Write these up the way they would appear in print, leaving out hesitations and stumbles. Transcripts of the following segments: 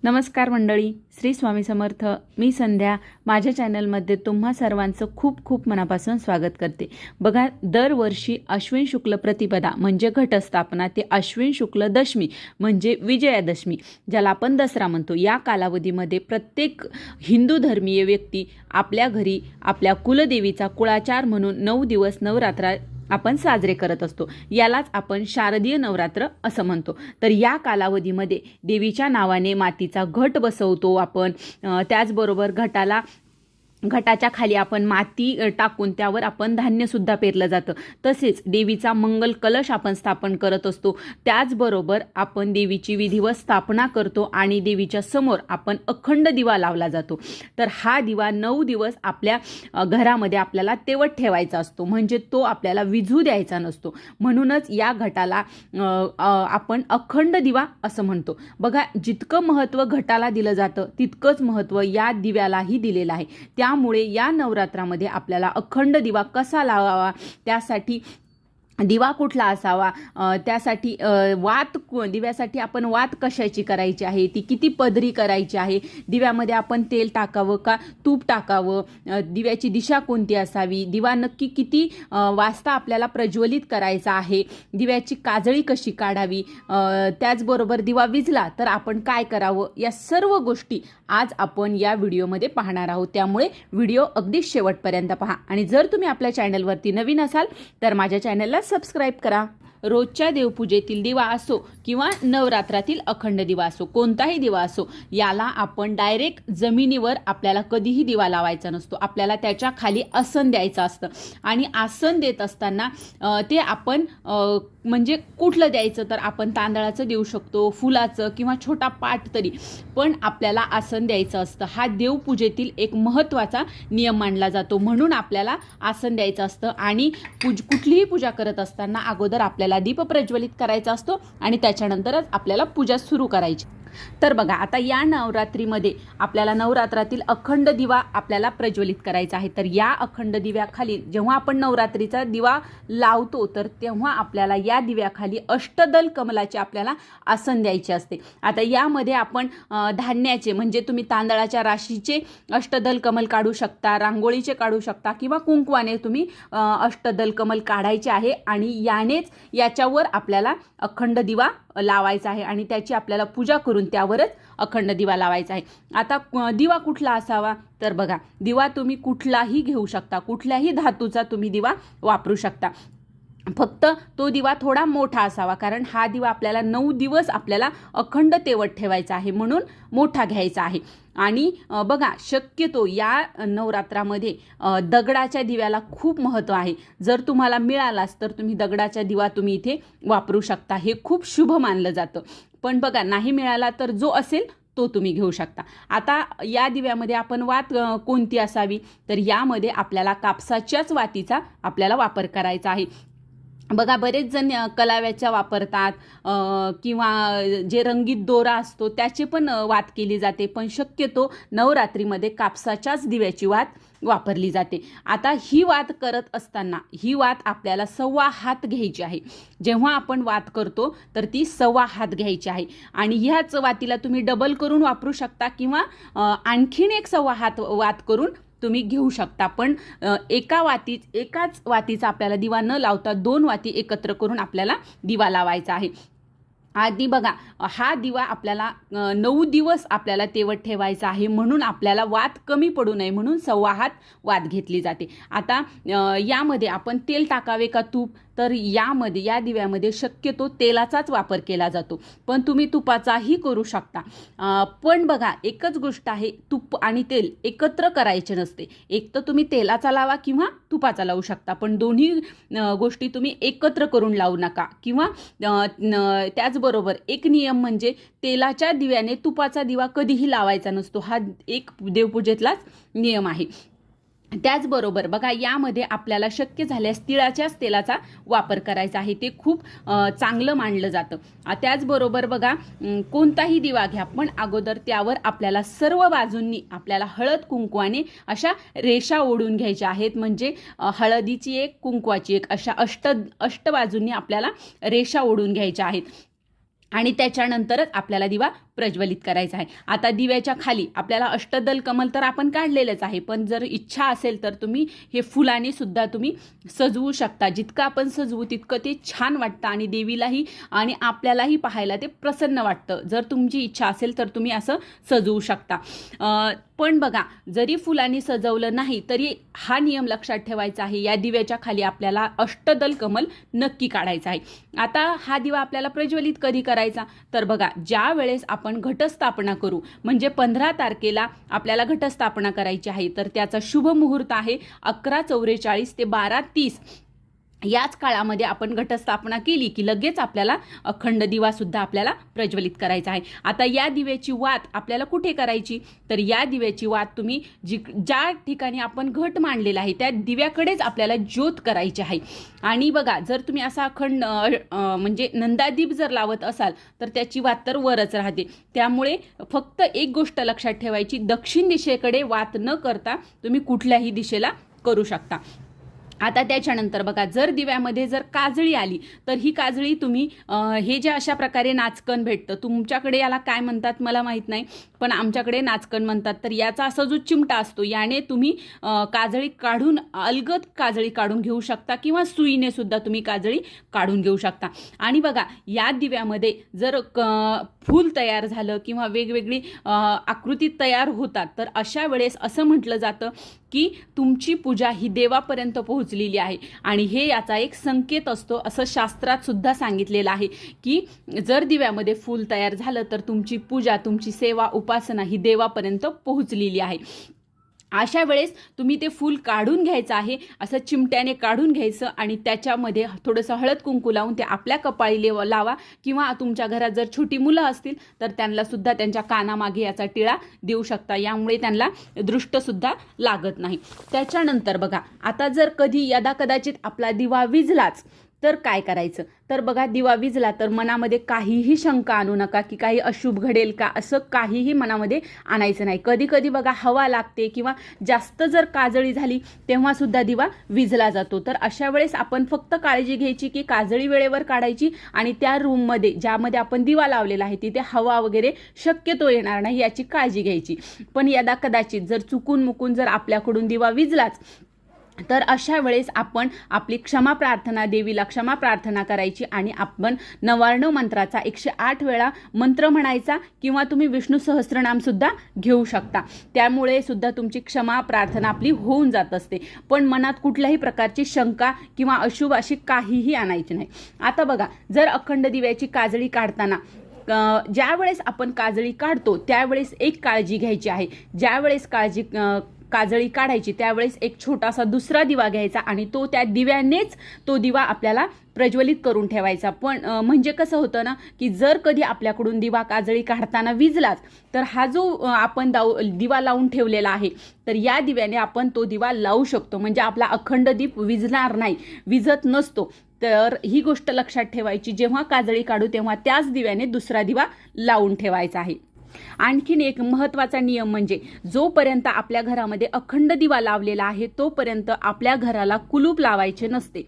नमस्कार मंडळी, श्री स्वामी समर्थ. मी संध्या माझ्या चॅनलमध्ये तुम्हा सर्वांचं खूप खूप मनापासून स्वागत करते. बघा, दरवर्षी अश्विन शुक्ल प्रतिपदा म्हणजे घटस्थापना ते अश्विन शुक्ल दशमी म्हणजे विजयादशमी, ज्याला आपण दसरा म्हणतो, या कालावधीमध्ये प्रत्येक हिंदू धर्मीय व्यक्ती आपल्या घरी आपल्या कुलदेवीचा कुळाचार म्हणून 9 दिवस नवरात्र आपण साजरे करत असतो. यालाच आपण शारदीय नवरात्र असं म्हणतो. तर या कालावधीमध्ये देवीच्या नावाने मातीचा घट बसवतो आपण. त्याचबरोबर घटाच्या खाली आपण माती टाकून त्यावर आपण धान्यसुद्धा पेरलं जातं. तसेच देवीचा मंगल कलश आपण स्थापन करत असतो. त्याचबरोबर आपण देवीची विधिवत स्थापना करतो आणि देवीच्या समोर आपण अखंड दिवा लावला जातो. तर हा दिवा 9 दिवस आपल्या घरामध्ये आपल्याला तेवत ठेवायचा असतो, म्हणजे तो आपल्याला विझू द्यायचा नसतो. म्हणूनच या घटाला आपण अखंड दिवा असं म्हणतो. बघा, जितकं महत्त्व घटाला दिलं जातं तितकंच महत्त्व या दिव्यालाही दिलेलं आहे. त्यामुळे या नवरात्रामध्ये आपल्याला अखंड दिवा कसा लावावा, त्यासाठी दिवा कुठला असावा, त्यासाठी दिव्यासाठी आपण वात कशाची करायची आहे, ती किती पदरी करायची आहे, दिव्यामध्ये आपण तेल टाकावं का तूप टाकावं, दिव्याची दिशा कोणती असावी, दिवा नक्की किती वाजता आपल्याला प्रज्वलित करायचा आहे, दिव्याची काजळी कशी काढावी, त्याचबरोबर दिवा विझला तर आपण काय करावं, या सर्व गोष्टी आज आपण या व्हिडिओमध्ये पाहणार आहोत. त्यामुळे व्हिडिओ अगदी शेवटपर्यंत पहा. आणि जर तुम्ही आपल्या चॅनलवरती नवीन असाल तर माझ्या चॅनलला सबस्क्राईब करा. रोजच्या देवपूजेतील दिवा असो किंवा नवरात्रातील अखंड दिवा असो, कोणताही दिवा असो, याला आपण डायरेक्ट जमिनीवर आपल्याला कधीही दिवा लावायचा नसतो. आपल्याला त्याच्या खाली आसन द्यायचं असतं. आणि आसन देत असताना ते आपण म्हणजे कुठलं द्यायचं, तर आपण तांदळाचं देऊ शकतो, फुलाचं किंवा छोटा पाट तरी, पण आपल्याला आसन द्यायचं असतं. हा देवपूजेतील एक महत्त्वाचा नियम मानला जातो. म्हणून आपल्याला आसन द्यायचं असतं. आणि कुठलीही पूजा करत असताना अगोदर आपल्याला दीप प्रज्वलित करायचा असतो आणि त्याच्यानंतरच आपल्याला पूजा सुरू करायची. तर बघा, आता या नवरात्रीमध्ये आपल्याला नवरात्रातील अखंड दिवा आपल्याला प्रज्वलित करायचा आहे. तर या अखंड दिव्याखाली जेव्हा आपण नवरात्रीचा दिवा लावतो तर तेव्हा आपल्याला या दिव्याखाली अष्टदल कमलाचे आपल्याला आसन द्यायचे असते. आता यामध्ये आपण धान्याचे म्हणजे तुम्ही तांदळाच्या राशीचे अष्टदल कमल काढू शकता, रांगोळीचे काढू शकता किंवा कुंकवाने तुम्ही अष्टदल कमल काढायचे आहे. आणि याच्यावर आपल्याला अखंड दिवा लावायचा आहे आणि त्याची आपल्याला पूजा करून त्यावरच अखंड दिवा लावायचा आहे. आता दिवा कुठला असावा, तर बघा, दिवा तुम्ही कुठलाही घेऊ शकता, कुठल्याही धातूचा तुम्ही दिवा वापरू शकता. फक्त तो दिवा थोडा मोठा असावा, कारण हा दिवा आपल्याला 9 दिवस आपल्याला अखंड तेवत ठेवायचा आहे, म्हणून मोठा घ्यायचा आहे. आणि बघा, शक्यतो या नवरात्रामध्ये दगडाच्या दिव्याला खूप महत्त्व आहे. जर तुम्हाला मिळालाच तर तुम्ही दगडाचा दिवा तुम्ही इथे वापरू शकता. हे खूप शुभ मानलं जातं. पण बघा, नाही मिळाला तर जो असेल तो तुम्ही घेऊ शकता. आता या दिव्यामध्ये आपण वात कोणती असावी, तर यामध्ये आपल्याला कापसाच्याच वातीचा आपल्याला वापर करायचा आहे. बघा, बरेच जण कलाव्याच्या वापरतात किंवा जे रंगीत दोरा असतो त्याची पण वात केली जाते, पण शक्यतो नवरात्रीमध्ये कापसाच्याच दिव्याची वात वापरली जाते. आता ही वात करत असताना ही वात आपल्याला 1.25 हात घ्यायची आहे. जेव्हा आपण वात करतो तर ती 1.25 हात घ्यायची आहे. आणि ह्याच वातीला तुम्ही डबल करून वापरू शकता किंवा आणखीन एक 1.25 हात वात करून तुम्ही घेऊ शकता. पण एकाच वातीचा आपल्याला दिवा न लावता 2 वाती एकत्र करून आपल्याला दिवा लावायचा आहे. आधी बघा, हा दिवा आपल्याला 9 दिवस आपल्याला तेवत ठेवायचा आहे, म्हणून आपल्याला वात कमी पडू नये म्हणून 1.25 हात वात घेतली जाते. आता यामध्ये आपण तेल टाकावे का तूप, तर या दिव्यामध्ये शक्यतो तेलाचाच वापर केला जातो, पण तुम्ही तुपाचाही करू शकता. पण बघा, एकच गोष्ट आहे, तूप आणि तेल एकत्र करायचे नसते. एक तर तुम्ही तेलाचा लावा किंवा तुपाचा लावू शकता, पण दोन्ही गोष्टी तुम्ही एकत्र करून लावू नका. किंवा त्याचबरोबर एक नियम म्हणजे तेलाच्या दिव्याने तुपाचा दिवा कधीही लावायचा नसतो. हा एक देवपूजेतलाच नियम आहे. त्याचबरोबर बघा, यामध्ये आपल्याला शक्य झाल्यास तिळाच्याच तेलाचा वापर करायचा आहे. ते खूप चांगलं मानलं जातं. त्याचबरोबर बघा, कोणताही दिवा घ्या, पण अगोदर त्यावर आपल्याला सर्व बाजूंनी आपल्याला हळद कुंकवाने अशा रेषा ओढून घ्यायच्या आहेत. म्हणजे हळदीची एक, कुंकवाची एक, अशा अष्ट बाजूंनी आपल्याला रेषा ओढून घ्यायच्या आहेत. आणि त्याच्यानंतरच आपल्याला दिवा प्रज्वलित करायचा आहे। आता दिव्याच्या खाली आपल्याला अष्टदल कमल तर आपण काढलेलंच आहे, पण जर इच्छा असेल तर तुम्ही हे फुलाने सुद्धा तुम्ही सजवू शकता। जितकं आपण सजवू तितकं ते छान वाटतं आणि देवीलाही आणि आपल्यालाही पाहायला ते प्रसन्न वाटतं। जर तुमची इच्छा असेल तर तुम्ही असं सजवू शकता। पण बघा, जरी फुलांनी सजवलं नाही तरी हा नियम लक्षात ठेवायचा आहे, या दिव्याच्या खाली आपल्याला अष्टदल कमल नक्की काढायचा आहे। आता हा दिवा आपल्याला प्रज्वलित कधी करायचा, तर बघा, ज्या वेळेस आपण घटस्थापना करू, म्हणजे 15 तारखेला आपल्याला घटस्थापना करायची आहे, तर त्याचा शुभ मुहूर्त आहे 11:44 ते 12:30। याच काळामध्ये आपण घटस्थापना केली की लगेच आपल्याला अखंड दिवा सुद्धा आपल्याला प्रज्वलित करायचा आहे। आता या दिव्याची वात आपल्याला कुठे करायची, तर या दिव्याची वात तुम्ही ज्या ठिकाणी आपण घट मांडलेला आहे त्या दिव्याकडेच आपल्याला ज्योत करायची आहे। आणि बघा, जर तुम्ही असा अखंड म्हणजे नंदादीप जर लावत असाल तर त्याची वात तर वरच राहते। त्यामुळे फक्त एक गोष्ट लक्षात ठेवायची, दक्षिण दिशेकडे वात न करता तुम्ही कुठल्याही दिशेला करू शकता। आता त्याच्यानंतर बघा, जर दिव्यामध्ये जर काजळी आली तर ही काजळी तुम्ही हे जे अशा प्रकारे नाचकण भेटतं, तुमच्याकडे याला काय म्हणतात मला माहीत नाही, पण आमच्याकडे नाचकण म्हणतात। तर याचा असा जो चिमटा असतो याने तुम्ही काजळी काढून अलगद काजळी काढून घेऊ शकता किंवा सुईने सुद्धा तुम्ही काजळी काढून घेऊ शकता। आणि बघा, या दिव्यामध्ये जर फूल तयार झालं किंवा वेगवेगळी आकृती तयार होतात तर अशा वेळेस असं म्हटलं जातं की तुमची पूजा ही देवापर्यंत पोहोचलेली आहे आणि हे याचा एक संकेत असतो, असं शास्त्रात सुद्धा सांगितलेलं आहे की जर दिव्यामध्ये फूल तयार झालं तर तुमची पूजा, तुमची सेवा, उपासना ही देवापर्यंत पोहोचलेली आहे। अशा वेळेस तुम्ही ते फूल काढून घ्यायचं आहे, असं चिमट्याने काढून घ्यायचं आणि त्याच्यामध्ये थोडंसं हळद कुंकू लावून ते आपल्या कपाळी लावा किंवा तुमच्या घरात जर छोटी मुलं असतील तर त्यांना सुद्धा त्यांच्या कानामागे याचा टिळा देऊ शकता, यामुळे त्यांना दृष्टसुद्धा लागत नाही। त्याच्यानंतर बघा, आता जर कधी यदाकदाचित आपला दिवा विझलाच तर काय करायचं, तर बघा, दिवा विझला तर मनामध्ये काहीही शंका आणू नका की काही अशुभ घडेल का, असं काहीही मनामध्ये आणायचं नाही। कधी कधी बघा हवा लागते किंवा जास्त जर काजळी झाली तेव्हा सुद्धा दिवा विझला जातो, तर अशा वेळेस आपण फक्त काळजी घ्यायची की काजळी वेळेवर काढायची आणि त्या रूममध्ये ज्यामध्ये आपण दिवा लावलेला आहे तिथे हवा वगैरे शक्यतो येणार नाही याची काळजी घ्यायची। पण यदा कदाचित जर चुकून मुकून जर आपल्याकडून दिवा विझलाच तर अशा वेळेस आपण आपली क्षमा प्रार्थना, देवीला क्षमा प्रार्थना करायची आणि आपण नवार्णव मंत्राचा 108 वेळा मंत्र म्हणायचा किंवा तुम्ही विष्णू सहस्त्रनाम सुद्धा घेऊ शकता, त्यामुळे सुद्धा तुमची क्षमा प्रार्थना आपली होऊन जात असते। पण मनात कुठल्याही प्रकारची शंका किंवा अशुभ अशी काहीही आणायची नाही। आता बघा, जर अखंड दिव्याची काजळी काढताना ज्या वेळेस आपण काजळी काढतो त्यावेळेस एक काळजी घ्यायची आहे, ज्या वेळेस काजळी काढायची त्यावेळेस एक छोटासा दुसरा दिवा घ्यायचा आणि तो त्या दिव्यानेच तो दिवा आपल्याला प्रज्वलित करून ठेवायचा। पण म्हणजे कसं होतं ना की जर कधी आपल्याकडून दिवा काजळी काढताना विझलाच तर हा जो आपण दिवा लावून ठेवलेला आहे तर या दिव्याने आपण तो दिवा लावू शकतो, म्हणजे आपला अखंड दीप विझणार नाही, विझत नसतो। तर ही गोष्ट लक्षात ठेवायची, जेव्हा काजळी काढू तेव्हा त्याच दिव्याने दुसरा दिवा लावून ठेवायचा आहे। आणखीन एक महत्त्वाचा नियम म्हणजे जोपर्यंत आपल्या घरामध्ये अखंड दिवा लावलेला आहे तोपर्यंत आपल्या घराला कुलूप लावायचे नसते।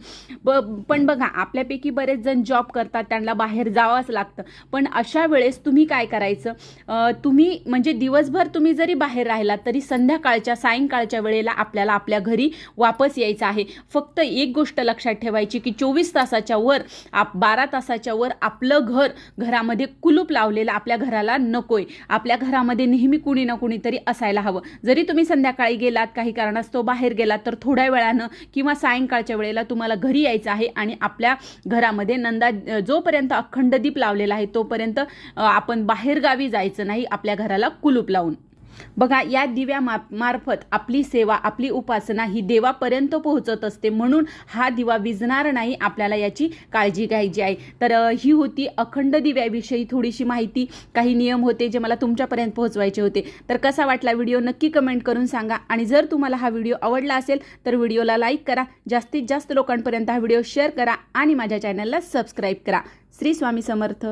पण बघा, आपल्यापैकी बरेच जण जॉब करतात, त्यांना बाहेर जावंच लागतं, पण अशा वेळेस तुम्ही काय करायचं, तुम्ही म्हणजे दिवसभर तुम्ही जरी बाहेर राहिलात तरी संध्याकाळच्या सायंकाळच्या वेळेला आपल्याला आपल्या घरी वापस यायचं आहे। फक्त एक गोष्ट लक्षात ठेवायची की 24 तासाच्या वर 12 तासाच्या वर आपलं घरामध्ये कुलूप लावलेलं आपल्या घराला नकोय। आपल्या घरामध्ये नेहमी कुणी ना कुणीतरी असायला हवं। जरी तुम्ही संध्याकाळी गेलात, काही कारणास्तव बाहेर गेलात तर थोड्या वेळानं किंवा सायंकाळच्या वेळेला तुम्हाला घरी यायचं आहे आणि आपल्या घरामध्ये जोपर्यंत अखंड दीप लावलेला आहे तोपर्यंत आपण बाहेर गावी जायचं नाही आपल्या घराला कुलूप लावून। बघा, या दिव्या मार्फत आपली सेवा, आपली उपासना ही देवापर्यंत पोहोचत असते, म्हणून हा दिवा विझणार नाही, आपल्याला याची काळजी घ्यायची आहे। तर ही होती अखंड दिव्याविषयी थोडीशी माहिती, काही नियम होते जे मला तुमच्यापर्यंत पोहोचवायचे होते। तर कसा वाटला व्हिडिओ नक्की कमेंट करून सांगा आणि जर तुम्हाला हा व्हिडिओ आवडला असेल तर व्हिडिओला लाईक करा, जास्तीत जास्त लोकांपर्यंत हा व्हिडिओ शेअर करा आणि माझ्या चॅनलला सबस्क्राईब करा। श्री स्वामी समर्थ।